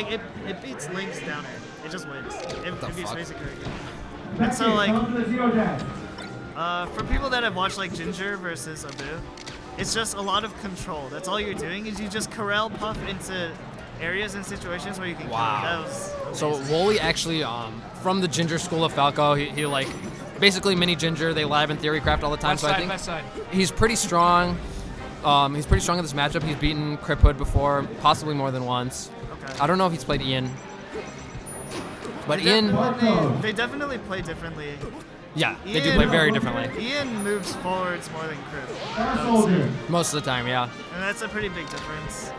it beats Link's down air. It just wins. It beats basic air again. And so like, for people that have watched like Ginger versus Abu, it's just a lot of control. That's all you're doing is you just corral Puff into areas and situations where you can kill him. That was amazing. So Woley actually, from the Ginger school of Falco, he like basically mini Ginger. They live and theory craft all the time. Left so side, I think left side. he's pretty strong. He's pretty strong in this matchup. He's beaten Crip Hood before, possibly more than once. Okay. I don't know if he's played i4n. But They definitely play differently. yeah, they do play very differently. i4n moves forwards more than Crip. Most of the time, yeah. And that's a pretty big difference.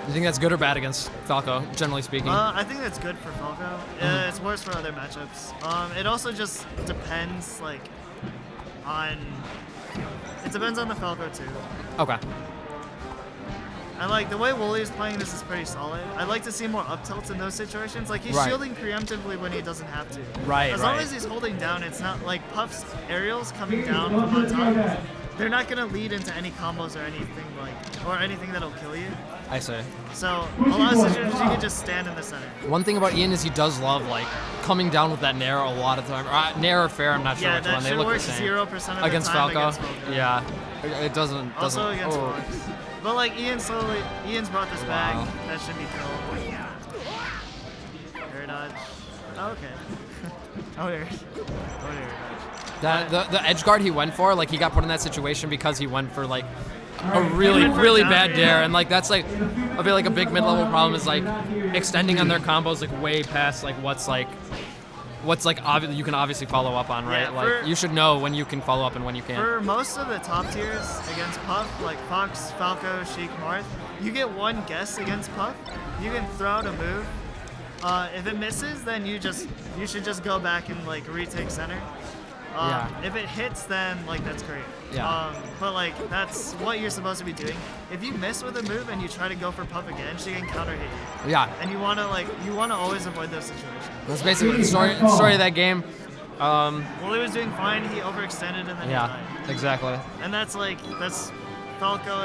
You think that's good or bad against Falco, generally speaking? I think that's good for Falco. It's worse for other matchups. It also just depends, like, on... It depends on the Falco, too. Okay. And, like, the way Woley is playing this is pretty solid. I'd like to see more up tilts in those situations. Like, he's shielding preemptively when he doesn't have to. Right, As long as he's holding down, it's not, like, Puff's aerials coming down from on top. They're not going to lead into any combos or anything, like, or anything that'll kill you. I see. So, a lot of situations you can just stand in the center. One thing about i4n is he does love, like, coming down with that Nair a lot of the time. Nair or Fair, I'm not sure which one. They look the same. Yeah, that should work 0% of the Against time Falco? against Falco. Yeah. It doesn't... Also against Fox. But, like, i4n's brought this back. That should be cool. Air dodge. Oh, okay. Oh, air dodge. The edge guard he went for, like, he got put in that situation because he went for, like, a really bad dare, and like that's like I feel like a big mid-level problem is like extending on their combos like way past like what's you can obviously follow up on, right? Yeah, like you should know when you can follow up and when you can't. For most of the top tiers against Puff, like Fox, Falco, Sheik, Marth, you get one guess against Puff. You can throw out a move. If it misses, then you should just go back and like retake center. If it hits, then like that's great. Yeah. But like that's what you're supposed to be doing. If you miss with a move and you try to go for Puff again, she can counter hit you. Yeah. And you wanna always avoid those situations. That's basically the story of that game. Woley was doing fine. He overextended and then he died. Exactly. And that's Falco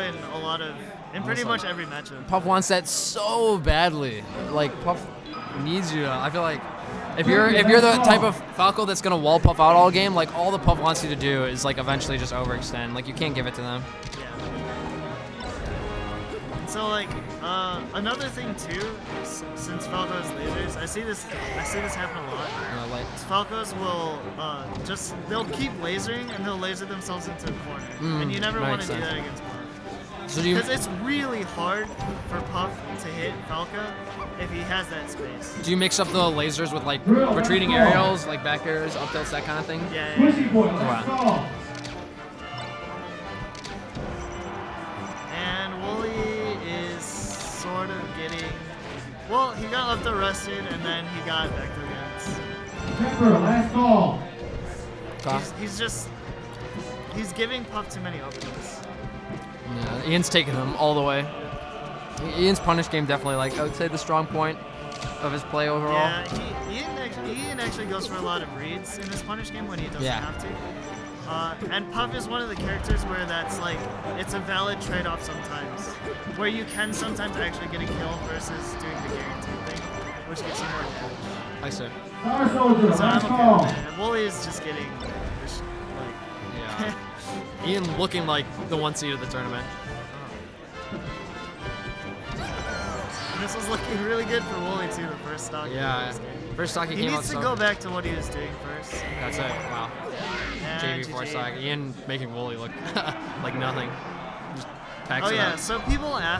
in pretty much every matchup. Puff wants that so badly. Like Puff needs you to. I feel like. If you're the type of Falco that's gonna wall Puff out all game, like all the Puff wants you to do is like eventually just overextend. Like you can't give it to them. Yeah. So like another thing too, since Falco's lasers, I see this happen a lot. Falcos will they'll keep lasering and they'll laser themselves into a corner, and you never want to do that against Puff. Because it's really hard for Puff to hit Falco if he has that space. Do you mix up the lasers with like retreating aerials, like back airs, up tilts, that kind of thing? Yeah. Wow. And Woley is sort of getting... Well, he got left arrested and then he got back to the guns. He's giving Puff too many openings. Yeah, i4n's taking him all the way. i4n's punish game definitely, like, I would say the strong point of his play overall. Yeah, i4n actually goes for a lot of reads in his punish game when he doesn't have to. And Puff is one of the characters where that's like, it's a valid trade-off sometimes. Where you can sometimes actually get a kill versus doing the guaranteed thing, which gets you more damage. I see. So I'm okay with that. And Woley is just getting, yeah. i4n looking like the 1 seed of the tournament. And this was looking really good for Woley too, the first stock. Yeah, first stock he came out. He needs to go back to what he was doing first. That's it. Wow. JV4 stock. i4n making Woley look like nothing. Just packs it up. So people ask.